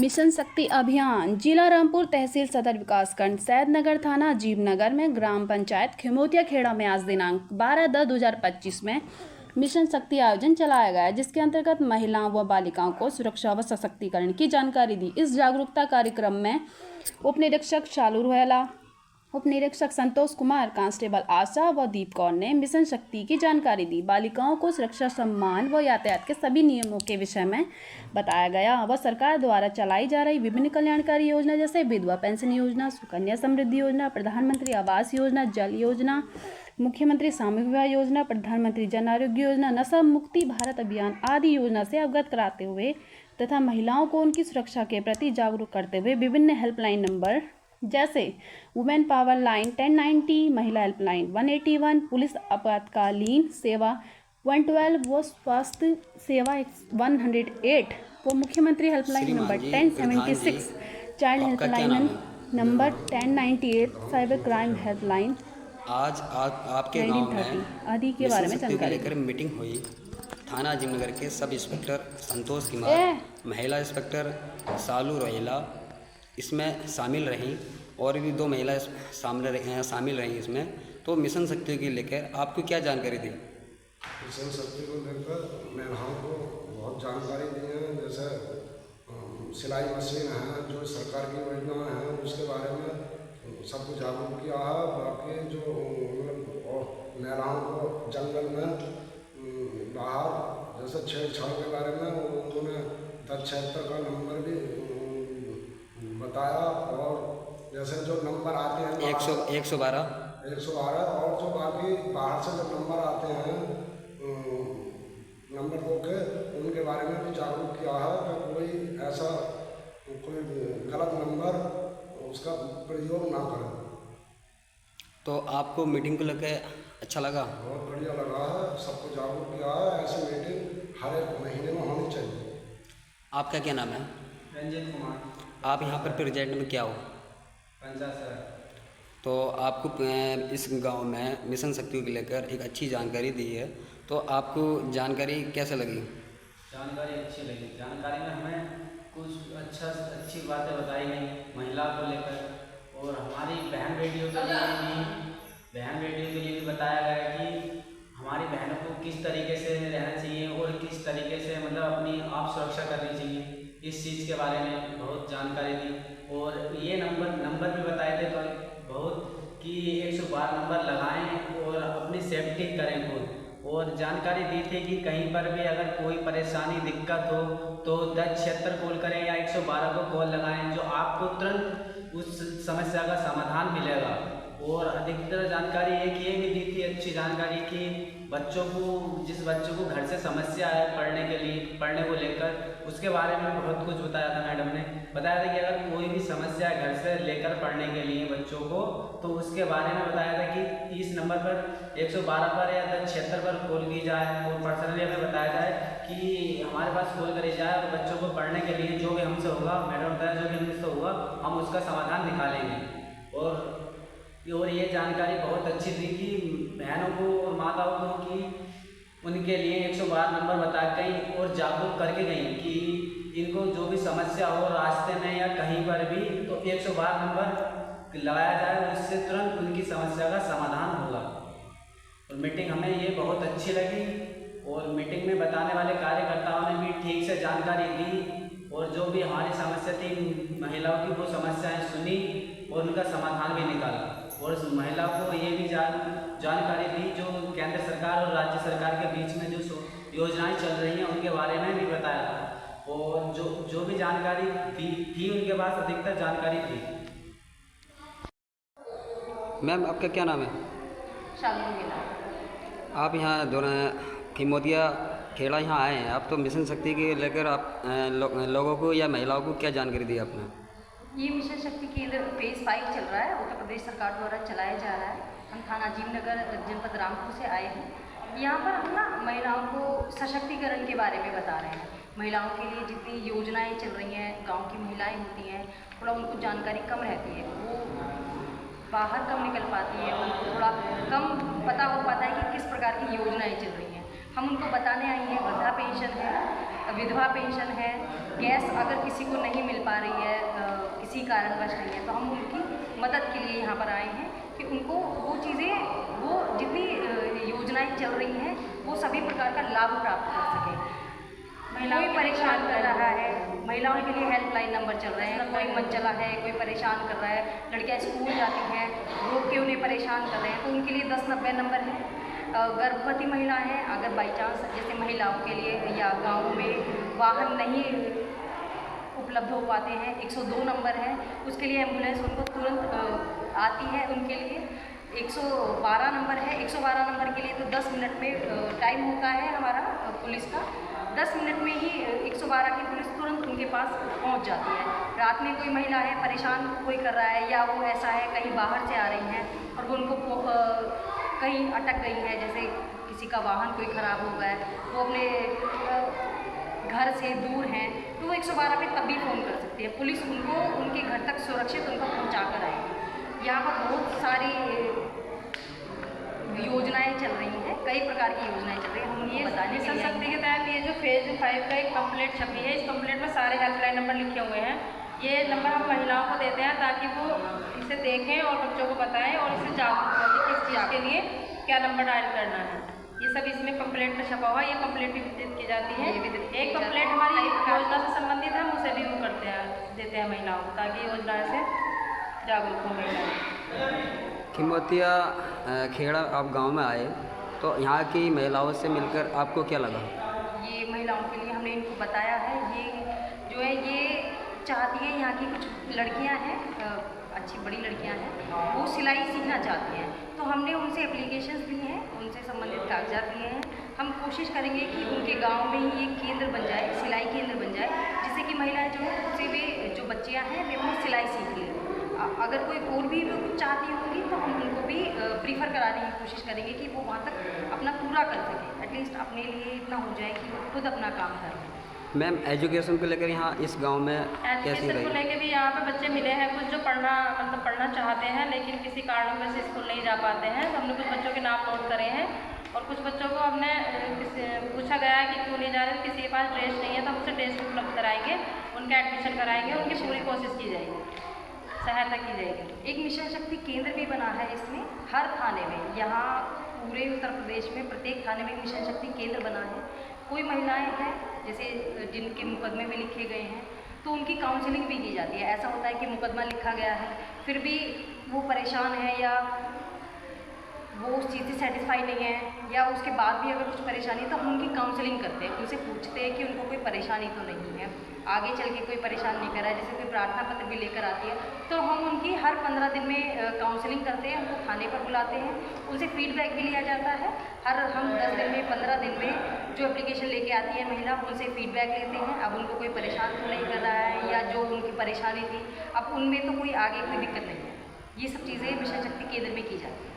Mission शक्ति अभियान जिला रामपुर तहसील सदर विकासखंड सैदनगर थाना अजीबनगर में ग्राम पंचायत खिमोतिया खेड़ा में आज दिनांक 12/10/2025 में मिशन शक्ति आयोजन चलाया गया, जिसके अंतर्गत महिलाओं व बालिकाओं को सुरक्षा व सशक्तिकरण की जानकारी दी। इस जागरूकता कार्यक्रम में उप निरीक्षक शालू रोहेला, उप निरीक्षक संतोष कुमार, कांस्टेबल आशा व दीप कौर ने मिशन शक्ति की जानकारी दी। बालिकाओं को सुरक्षा, सम्मान व यातायात के सभी नियमों के विषय में बताया गया व सरकार द्वारा चलाई जा रही विभिन्न कल्याणकारी योजना जैसे विधवा पेंशन योजना, सुकन्या समृद्धि योजना, प्रधानमंत्री आवास योजना, जल योजना, मुख्यमंत्री सामूहिक विवाह योजना, प्रधानमंत्री जन आरोग्य योजना, नशा मुक्ति भारत अभियान आदि योजना से अवगत कराते हुए तथा महिलाओं को उनकी सुरक्षा के प्रति जागरूक करते हुए विभिन्न हेल्पलाइन नंबर जैसे वुमेन पावर लाइन 1090, महिला हेल्पलाइन 181, पुलिस आपातकालीन सेवा 112 व स्वास्थ्य सेवा 108 व मुख्यमंत्री helpline number 1076, child helpline number 1098, cyber crime helpline आज आपके गांव में आदि के बारे में जानकारी लेकर मीटिंग हुई। थाना अजीबनगर के सब इंस्पेक्टर संतोष कुमार, महिला इंस्पेक्टर शालू रोहेला इसमें शामिल रहीं और भी 2 महिला शामिल रहीं इसमें। तो मिशन शक्ति को लेकर आपको क्या जानकारी दी? मिशन शक्ति को लेकर महिलाओं को बहुत जानकारी दी है। जैसे सिलाई मशीन है, जो सरकार की योजना है उसके बारे में सबको जागरूक किया है। बाकी जो महिलाओं को जंगल में बाहर जैसे छेड़छाड़ के बारे में उन्होंने 1076 का नंबर भी बताया। और जैसे जो नंबर आते हैं 112 और जो बाकी बाहर से जो नंबर आते हैं नंबर 2 के, उनके बारे में भी जागरूक किया है कि कोई ऐसा कोई गलत नंबर उसका प्रयोग ना करें। तो आपको मीटिंग को लेकर अच्छा लगा? बहुत बढ़िया लगा है, सबको जागरूक किया है। ऐसी मीटिंग हर एक महीने में होनी चाहिए। आपका क्या नाम है? रंजीत कुमार। आप यहाँ पर प्रेजेंट में क्या हो? पंचायत सर। तो आपको इस गांव में मिशन शक्ति को लेकर एक अच्छी जानकारी दी है, तो आपको जानकारी कैसे लगी? जानकारी अच्छी लगी। जानकारी में हमें कुछ अच्छी बातें बताई गई महिला को लेकर, और हमारी बहन बेटियों के लिए भी बताया गया कि हमारी बहनों को किस तरीके से रहना चाहिए और किस तरीके से मतलब अपनी आप सुरक्षा करनी चाहिए। इस चीज़ के बारे में बहुत जानकारी दी। और ये नंबर भी बताए थे तो बहुत कि 112 नंबर लगाएं और अपनी सेफ्टी करें खुद। और जानकारी दी थी कि कहीं पर भी अगर कोई परेशानी दिक्कत हो तो 1076 कॉल करें या 112 को कॉल लगाएं, जो आपको तुरंत उस समस्या का समाधान मिलेगा। और अधिकतर जानकारी एक ये भी दी थी अच्छी जानकारी कि जिस बच्चों को घर से समस्या है पढ़ने को लेकर, उसके बारे में बहुत कुछ बताया था। मैडम ने बताया था कि अगर कोई भी समस्या है घर से लेकर पढ़ने के लिए बच्चों को, तो उसके बारे में बताया था कि इस नंबर पर 112 पर या 1076 पर कॉल की जाए। और पर्सनली हमें बताया जाए कि हमारे पास कॉल करी जाए और बच्चों को पढ़ने के लिए जो भी हमसे होगा, मैडम बताया जो भी हमसे होगा हम उसका समाधान निकालेंगे। और ये जानकारी बहुत अच्छी थी कि बहनों को और माताओं को कि उनके लिए 112 नंबर बता गई और जागरूक करके गई कि इनको जो भी समस्या हो रास्ते में या कहीं पर भी, तो 112 नंबर लगाया जाए और इससे तुरंत उनकी समस्या का समाधान होगा। और मीटिंग हमें ये बहुत अच्छी लगी और मीटिंग में बताने वाले कार्यकर्ताओं ने भी ठीक से जानकारी दी और जो भी हमारी समस्या थी महिलाओं की वो समस्याएं सुनी और उनका समाधान भी निकाला। और महिलाओं को ये भी जानकारी दी जो केंद्र सरकार और राज्य सरकार के बीच में जो योजनाएं चल रही हैं उनके बारे में भी बताया था। और जो भी जानकारी थी उनके पास अधिकतर जानकारी थी। मैम आपका क्या नाम है? शालू रोहेला। आप यहाँ दोनों खिमोतिया खेड़ा यहाँ आए हैं, आप तो मिशन शक्ति के लेकर आप लोगों को या महिलाओं को क्या जानकारी दी आपने? ये मिशन शक्ति केंद्र फेज़ 5 चल रहा है, उत्तर प्रदेश सरकार द्वारा चलाया जा रहा है। हम थाना अजीबनगर जनपद रामपुर से आए हैं। यहाँ पर हम ना महिलाओं को सशक्तिकरण के बारे में बता रहे हैं। महिलाओं के लिए जितनी योजनाएं चल रही हैं, गांव की महिलाएं होती हैं, थोड़ा उनको जानकारी कम रहती है, वो बाहर कम निकल पाती है, उनको थोड़ा कम पता हो पाता है कि किस प्रकार की योजनाएं चल रही हैं। हम उनको बताने आई हैं वृद्धा पेंशन है, विधवा पेंशन है, गैस अगर किसी को नहीं मिल पा रही है, किसी कारणवश नहीं है, तो हम उनकी मदद के लिए यहाँ पर आए हैं कि उनको वो चीज़ें, वो जितनी योजनाएं चल रही हैं वो सभी प्रकार का लाभ प्राप्त कर सकें। कोई परेशान कर रहा है, महिलाओं के लिए हेल्पलाइन नंबर चल रहे हैं, कोई मनचला है, कोई परेशान कर रहा है, लड़कियां स्कूल जाती हैं रोक के उन्हें परेशान कर रहे हैं, तो उनके लिए 1090 नंबर है। गर्भवती महिला है, अगर बाई चांस जैसे महिलाओं के लिए या गाँव में वाहन नहीं उपलब्ध हो पाते हैं, 102 नंबर है, उसके लिए एम्बुलेंस उनको तुरंत आती है। उनके लिए 112 नंबर है, 112 नंबर के लिए तो 10 मिनट में टाइम होता है हमारा पुलिस का, 10 मिनट में ही 112 की पुलिस तुरंत उनके पास पहुंच जाती है। रात में कोई महिला है, परेशान कोई कर रहा है, या वो ऐसा है कहीं बाहर से आ रही हैं और वो उनको कहीं अटक गई है, जैसे किसी का वाहन कोई ख़राब हो गया है, वो अपने घर से दूर हैं, तो वो 112 पे तब भी फ़ोन कर सकती है। पुलिस उनको उनके घर तक सुरक्षित उनको पहुंचा कर आएगी। यहाँ पर बहुत सारी योजनाएं चल रही हैं, कई प्रकार की योजनाएं चल रही हैं। हम ये बताने के लिए शक्ति के तहत ये जो फेज 5 का एक पंपलेट छपी है, इस पंपलेट में सारे हेल्पलाइन नंबर लिखे हुए हैं। ये नंबर हम महिलाओं को देते हैं ताकि वो इसे देखें और बच्चों को बताएं और इसे जागरूक करें किस चीज़ के लिए क्या नंबर डायल करना है। ये सब इसमें पंपलेट में छपा हुआ है। ये पंपलेट भी वितरित की जाती है। एक पंपलेट हमारी योजना से संबंधित है, हम उसे भी करते हैं, देते हैं महिलाओं को, ताकि योजना से जागरूक हो महिलाएं। खिमोतिया खेड़ा आप गांव में आए तो यहाँ की महिलाओं से मिलकर आपको क्या लगा? ये महिलाओं के लिए हमने इनको बताया है, ये जो है ये चाहती है, यहाँ की कुछ लड़कियाँ हैं, अच्छी बड़ी लड़कियाँ हैं, वो सिलाई सीखना चाहती हैं, तो हमने उनसे एप्लीकेशंस ली हैं, उनसे संबंधित कागजात लिए हैं। हम कोशिश करेंगे कि उनके गांव में ही एक केंद्र बन जाए, सिलाई केंद्र बन जाए, जिससे कि महिलाएं जो है उससे भी जो बच्चियाँ हैं वे अपनी सिलाई सीख लें। अगर कोई और भी वो कुछ चाहती होंगी तो हम उनको भी प्रीफर कराने की कोशिश करेंगे कि वो वहाँ तक अपना पूरा कर सकें, एटलीस्ट अपने लिए इतना हो जाए कि वो खुद अपना काम कर लें। मैम एजुकेशन को लेकर यहाँ इस गांव में कैसी एजुकेशन को रही? लेकर भी यहाँ पे बच्चे मिले हैं, कुछ जो पढ़ना चाहते हैं लेकिन किसी कारणवश से स्कूल नहीं जा पाते हैं, तो हमने कुछ बच्चों के नाम नोट करे हैं और कुछ बच्चों को हमने पूछा गया है कि क्यों नहीं जा रहे, किसी के पास ड्रेस नहीं है तो हम उसे ड्रेस उपलब्ध कराएंगे, उनका एडमिशन कराएंगे, उनकी पूरी कोशिश की जाएगी, सहायता की जाएगी। एक मिशन शक्ति केंद्र भी बना है इसमें, हर थाने में, यहाँ पूरे उत्तर प्रदेश में प्रत्येक थाने में मिशन शक्ति केंद्र बना है। कोई महिलाएं हैं जैसे जिनके मुकदमे में लिखे गए हैं तो उनकी काउंसलिंग भी की जाती है। ऐसा होता है कि मुकदमा लिखा गया है फिर भी वो परेशान है या वो उस चीज़ से सेटिस्फाई नहीं है या उसके बाद भी अगर कुछ परेशानी है तो हम उनकी काउंसलिंग करते हैं, उनसे पूछते हैं कि उनको कोई परेशानी तो नहीं है, आगे चल के कोई परेशान नहीं कर रहा है। जैसे कोई प्रार्थना पत्र भी लेकर आती है तो हम उनकी हर 15 दिन में काउंसलिंग करते हैं, उनको थाने पर बुलाते हैं, उनसे फीडबैक भी लिया जाता है। हम 10 दिन में 15 दिन में जो एप्लीकेशन लेके आती है महिला उनसे फीडबैक लेते हैं, अब उनको कोई परेशान तो नहीं कर रहा है या जो उनकी परेशानी थी अब उनमें तो कोई आगे कोई दिक्कत नहीं है। ये सब चीज़ें मिशन शक्ति केंद्र में की जाती है।